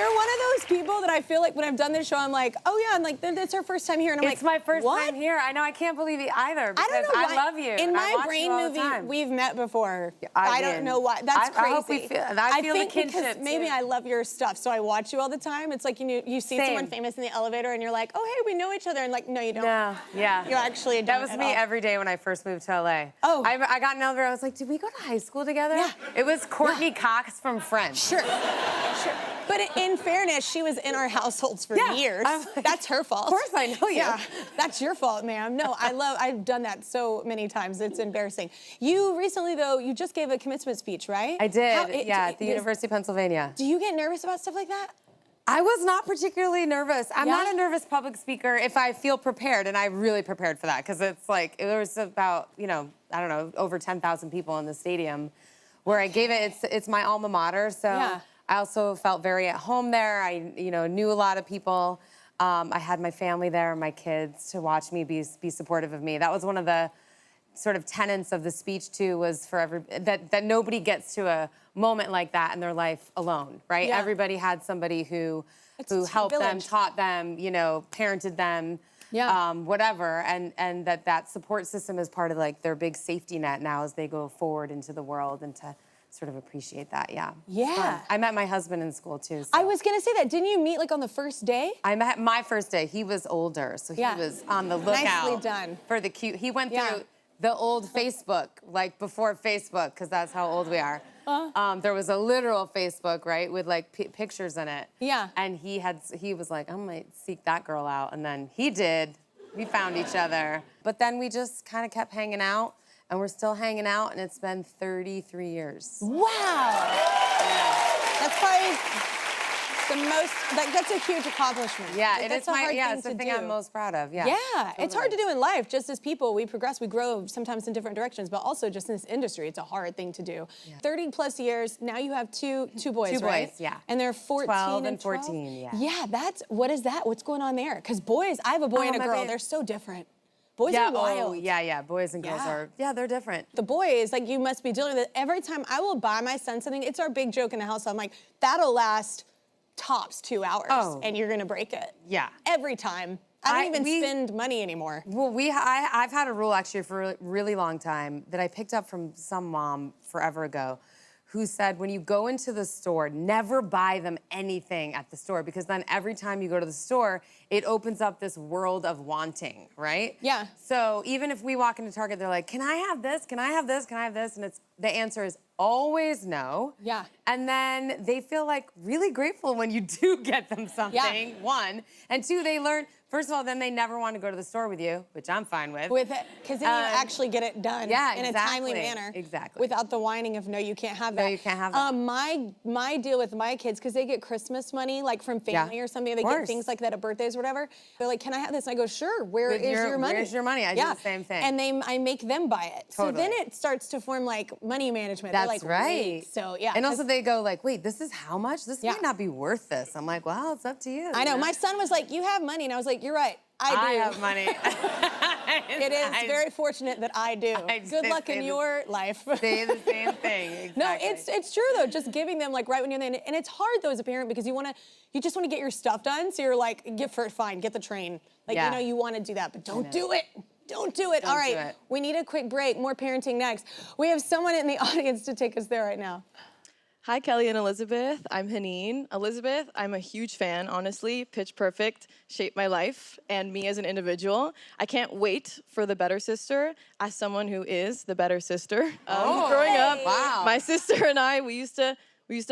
You're one of those people that I feel like when I've done this show, I'm like, oh yeah, and like that's her first time here, and I'm it's my first what? time here. I know, I can't believe it either because I don't know why. love you. In my brain movie, we've met before. I don't know why. That's crazy. I hope we feel, I feel think the kinship because maybe I love your stuff, so I watch you all the time. It's like you see someone famous in the elevator, and you're like, oh hey, we know each other, and like, no, you don't. No, yeah. You actually don't. That was me every day when I first moved to LA. Oh. I got in the elevator, I was like, did we go to high school together? Yeah. It was Courtney Cox from Friends. Sure. But in fairness, she was in our households for years. Like, that's her fault. Of course I know you. Yeah, that's your fault, ma'am. No, I've done that so many times. It's embarrassing. You recently, though, you just gave a commencement speech, right? I did, at the University of Pennsylvania. Do you get nervous about stuff like that? I was not particularly nervous. I'm not a nervous public speaker if I feel prepared, and I really prepared for that, because it's like, there was about, I don't know, over 10,000 people in the stadium where I gave it. It's my alma mater, so I also felt very at home there. I, knew a lot of people. I had my family there, my kids, to watch me be supportive of me. That was one of the sort of tenets of the speech too, was for that nobody gets to a moment like that in their life alone, right? Yeah. Everybody had somebody who helped them, taught them, parented them, whatever, and that support system is part of like their big safety net now as they go forward into the world, and to sort of appreciate that, Yeah. I met my husband in school too. So. I was gonna say that. Didn't you meet like on the first day? I met my first day. He was older, so he was on the lookout. Nicely done. For the cute. He went through the old Facebook, like before Facebook, because that's how old we are. There was a literal Facebook, right, with like pictures in it. Yeah. And he was like, I might seek that girl out, and then he did. We found each other, but then we just kind of kept hanging out, and we're still hanging out, and it's been 33 years. Wow. That's probably that's a huge accomplishment. Yeah, like, it's the thing I'm most proud of, Yeah, totally. It's hard to do in life. Just as people, we progress, we grow sometimes in different directions, but also just in this industry, it's a hard thing to do. 30 plus years, now you have two boys, right? Boys, yeah. And they're 14 12 and 14, 12? Yeah, what is that? What's going on there? Because boys, I have a boy and a girl, they're so different. Boys are wild. Boys and girls are, they're different. The boys, like you must be dealing with it. Every time I will buy my son something, it's our big joke in the house. I'm like, that'll last tops 2 hours, and you're gonna break it. Yeah. Every time. I don't even spend money anymore. Well, I've had a rule actually for a really long time that I picked up from some mom forever ago, who said when you go into the store, never buy them anything at the store, because then every time you go to the store, it opens up this world of wanting, right? Yeah. So even if we walk into Target, they're like, can I have this? Can I have this? Can I have this? And the answer is always no. Yeah. And then they feel like really grateful when you do get them something, one. And two, they learn, first of all, then they never want to go to the store with you, which I'm fine with. Because then you actually get it done in a timely manner. Exactly. Without the whining of, no, you can't have that. No, you can't have that. My deal with my kids, because they get Christmas money, like from family or something, they get things like that at birthdays or whatever. They're like, can I have this? And I go, sure, where is your money? Where's your money? I do the same thing. And I make them buy it. Totally. So then it starts to form like money management. That's like, right. Wait. So yeah. And also they go like, wait, this is how much? This might not be worth this. I'm like, well, it's up to you. I know. My son was like, you have money. And I was like, you're right. I do. I have money. It is very fortunate that I do. Good luck in your life. Say the same thing. Exactly. No, it's true though. Just giving them like right when you're there, and it's hard though as a parent because you just want to get your stuff done. So you're like, get the train. Like you want to do that, but don't do it. Don't do it. All right, we need a quick break. More parenting next. We have someone in the audience to take us there right now. Hi, Kelly and Elizabeth. I'm Haneen. Elizabeth, I'm a huge fan, honestly. Pitch Perfect shaped my life and me as an individual. I can't wait for the better sister as someone who is the better sister. Growing up, my sister and I, we used to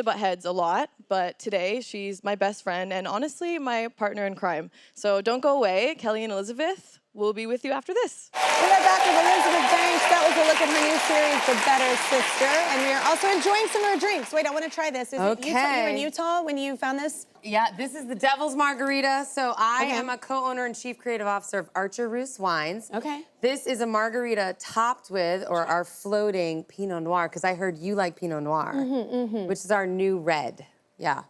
butt heads a lot, but today she's my best friend and honestly my partner in crime. So don't go away. Kelly and Elizabeth will be with you after this. We are back with Elizabeth Banks. That was a look at her new series, The Better Sister. And we are also enjoying some of her drinks. Wait, I want to try this. Is it Utah? You were in Utah when you found this? Yeah, this is the Devil's Margarita. So I am a co-owner and chief creative officer of Archer Roose Wines. Okay. This is a margarita topped with, or our floating Pinot Noir, because I heard you like Pinot Noir, which is our new red. Yeah.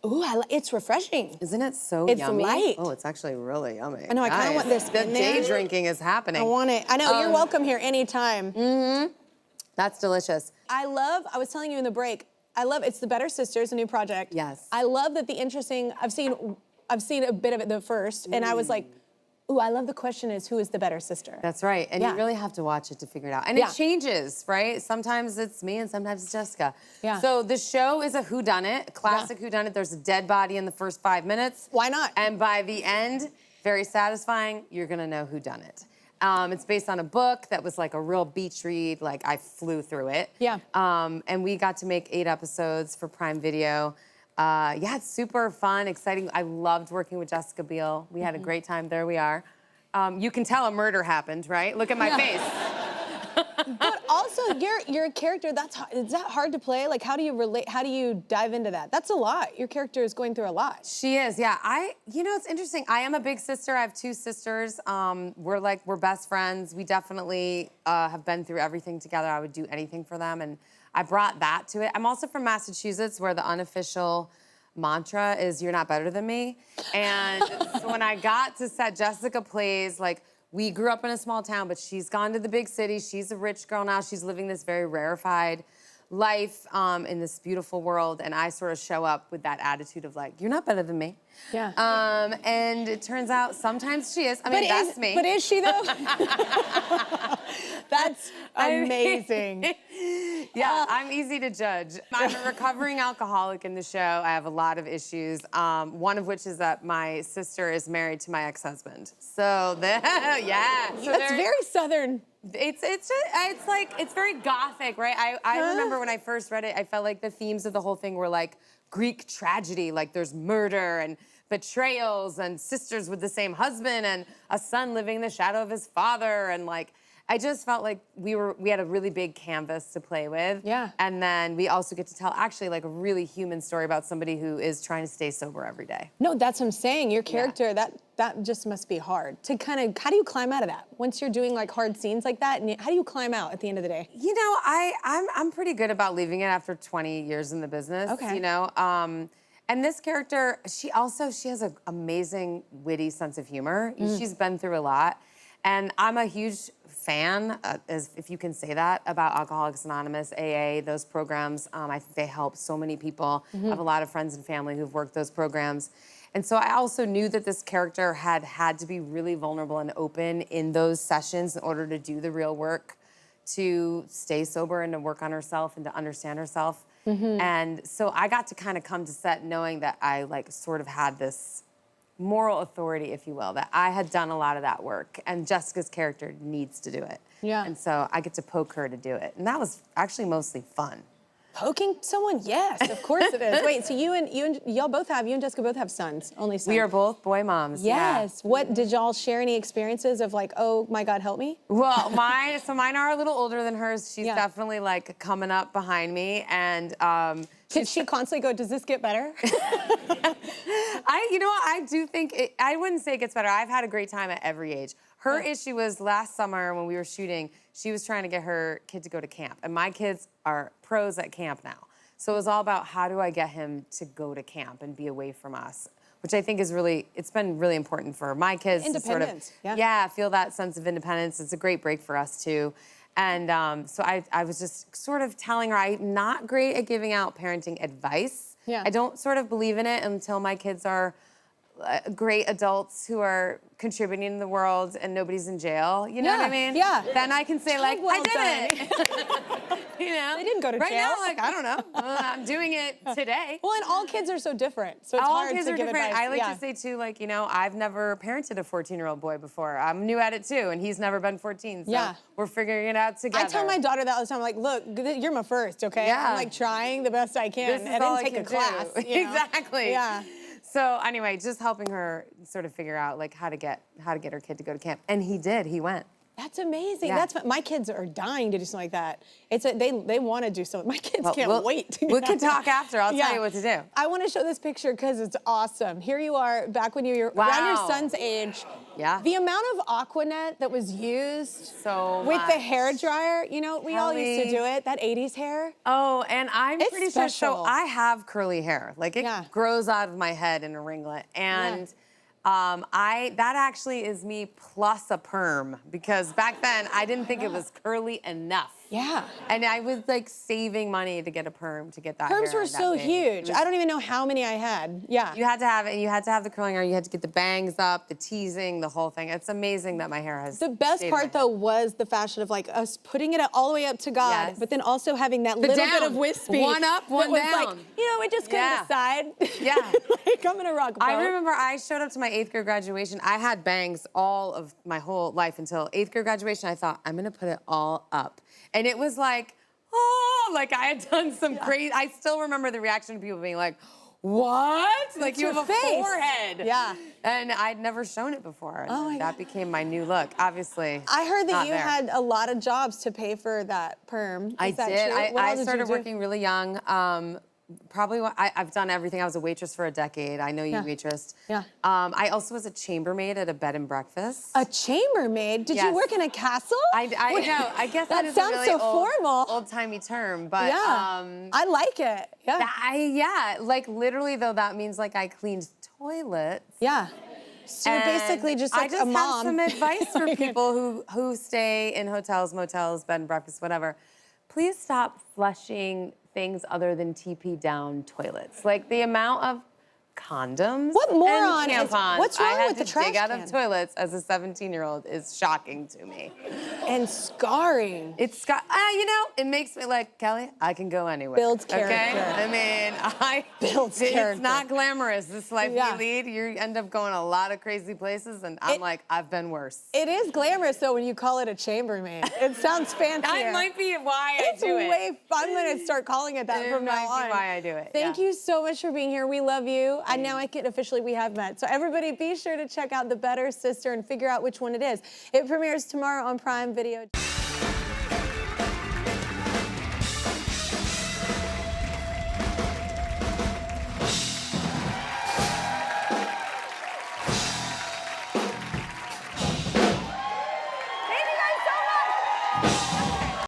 Ooh, it's refreshing. Isn't it so It's yummy? light. Oh, it's actually really yummy. I know, I kind of want this The day drinking is happening. I want it. I know, you're welcome here anytime. That's delicious. I was telling you in the break, I love it's the Better Sisters, a new project. Yes. I love that I've seen a bit of it the first, and I was like, ooh, I love the question is who is the better sister? That's right. And you really have to watch it to figure it out. And it changes, right? Sometimes it's me and sometimes it's Jessica. Yeah. So the show is a whodunit, classic whodunit. There's a dead body in the first 5 minutes. Why not? And by the end, very satisfying, you're gonna know who done it. It's based on a book that was like a real beach read, like I flew through it. Yeah. And we got to make 8 episodes for Prime Video. Yeah, it's super fun, exciting. I loved working with Jessica Biel. We had a great time. There we are. You can tell a murder happened, right? Look at my face. But also, your character, is that hard to play? Like, how do you relate? How do you dive into that? That's a lot. Your character is going through a lot. She is, yeah. You know, it's interesting. I am a big sister. I have 2 sisters. We're best friends. We definitely have been through everything together. I would do anything for them, and I brought that to it. I'm also from Massachusetts, where the unofficial mantra is "You're not better than me." And so when I got to set, Jessica plays like. We grew up in a small town, but she's gone to the big city. She's a rich girl now. She's living this very rarefied life in this beautiful world. And I sort of show up with that attitude of like, you're not better than me. Yeah. And it turns out sometimes she is. I mean, that's me. But is she though? That's amazing. Yeah, I'm easy to judge. I'm a recovering alcoholic in the show. I have a lot of issues. One of which is that my sister is married to my ex-husband. So, yeah. So that's very Southern. It's very gothic, right? I remember when I first read it, I felt like the themes of the whole thing were like Greek tragedy, like there's murder and betrayals and sisters with the same husband and a son living in the shadow of his father, and like I just felt like we had a really big canvas to play with. Yeah. And then we also get to tell actually like a really human story about somebody who is trying to stay sober every day. No, that's what I'm saying. Your character, that just must be hard to kind of. How do you climb out of that once you're doing like hard scenes like that? And how do you climb out at the end of the day? You know, I'm pretty good about leaving it after 20 years in the business. Okay. You know, and this character, she has an amazing witty sense of humor. She's been through a lot, and I'm a huge fan, if you can say that, about Alcoholics Anonymous, AA, those programs. I think they help so many people. I have a lot of friends and family who've worked those programs. And so I also knew that this character had to be really vulnerable and open in those sessions in order to do the real work, to stay sober and to work on herself and to understand herself. And so I got to kind of come to set knowing that I like sort of had this moral authority, if you will, that I had done a lot of that work and Jessica's character needs to do it. Yeah. And so I get to poke her to do it. And that was actually mostly fun. Poking someone? Yes, of course it is. Wait, so you and Jessica both have sons, only sons. We are both boy moms. Yes. Yeah. What, did y'all share any experiences of like, oh my God, help me? Well, mine are a little older than hers. She's definitely like coming up behind me, and Did she constantly go, does this get better? You know what, I do think, I wouldn't say it gets better. I've had a great time at every age. Her issue was last summer when we were shooting, she was trying to get her kid to go to camp. And my kids are pros at camp now. So it was all about how do I get him to go to camp and be away from us, which I think is it's been really important for my kids to sort of, feel that sense of independence. It's a great break for us too. And so I was just sort of telling her I'm not great at giving out parenting advice. Yeah. I don't sort of believe in it until my kids are great adults who are contributing in the world and nobody's in jail. You know what I mean? Yeah. Then I can say like, well I did it. You know? They didn't go to jail. Right now, like, I don't know. I'm doing it today. Well, and all kids are so different, so it's hard to give advice. All kids are different. I like to say, too, like, you know, I've never parented a 14-year-old boy before. I'm new at it, too, and he's never been 14, so we're figuring it out together. I tell my daughter that all the time. I'm like, look, you're my first, okay? Yeah. I'm, like, trying the best I can. This is I all didn't take a class. You know? Exactly. Yeah. So anyway, just helping her sort of figure out, like, how to get her kid to go to camp. And he did. He went. That's amazing. Yeah. My kids are dying to do something like that. They want to do something. My kids can't wait. We can talk after. I'll tell you what to do. I want to show this picture because it's awesome. Here you are, back when you were around your son's age. Yeah. The amount of Aquanet that was used so with much. the hair dryer, you know, we all used to do it, that 80s hair. Oh, and I'm pretty sure, so special. I have curly hair. Like it grows out of my head in a ringlet. And that actually is me plus a perm, because back then I didn't think it was curly enough. Yeah. And I was like saving money to get a perm to get that Perms hair were that so big. huge. I don't even know how many I had. Yeah. You had to have it, and you had to have the curling iron. You had to get the bangs up, the teasing, the whole thing. It's amazing that my hair has. The best stayed part in my though head. was the fashion of like us putting it all the way up to God, Yes. but then also having that little bit of down. wispy. One up, one that was down. Like, you know, we just couldn't Yeah. decide. Yeah. Like, I'm gonna rock both. I remember I showed up to my 8th grade graduation. I had bangs all of my whole life until 8th grade graduation. I thought, I'm gonna put it all up. And it was like, oh, like I had done some crazy, I still remember the reaction of people being like, what? Like you have a forehead. Yeah. And I'd never shown it before. And that became my new look, obviously. I heard that not you there. had a lot of jobs to pay for that perm. I Is that did. true? What all I did you started do? working really young. Probably, I've done everything. I was a waitress for a decade. I know you waitressed. Yeah. I also was a chambermaid at a bed and breakfast. A chambermaid? Did you Yes. work in a castle? I know. I guess that is sounds a really so formal. old-timey term, but Yeah. I like it. Yeah. like literally though, that means like I cleaned toilets. Yeah. So you're And basically just like I just a mom. have some advice for people who stay in hotels, motels, bed and breakfast, whatever. Please stop flushing things other than TP down toilets. Like the amount of condoms What moron and is- tampons what's wrong I had with to the trash dig out can? of toilets as a 17-year-old is shocking to me. And scarring. It's got, you know, it makes me like, Kelly, I can go anywhere. Builds Okay? character. I mean, Builds it's character. not glamorous, this life Yeah. you lead. You end up going a lot of crazy places, and I'm like, I've been worse. It is glamorous though when you call it a chambermaid. It sounds fancier. That might be why I It's do it. way. I'm gonna start calling it that It from now might on. be why I do it, Thank yeah. you so much for being here. We love you. And now I can officially we have met. So everybody, be sure to check out The Better Sister and figure out which one it is. It premieres tomorrow on Prime Video.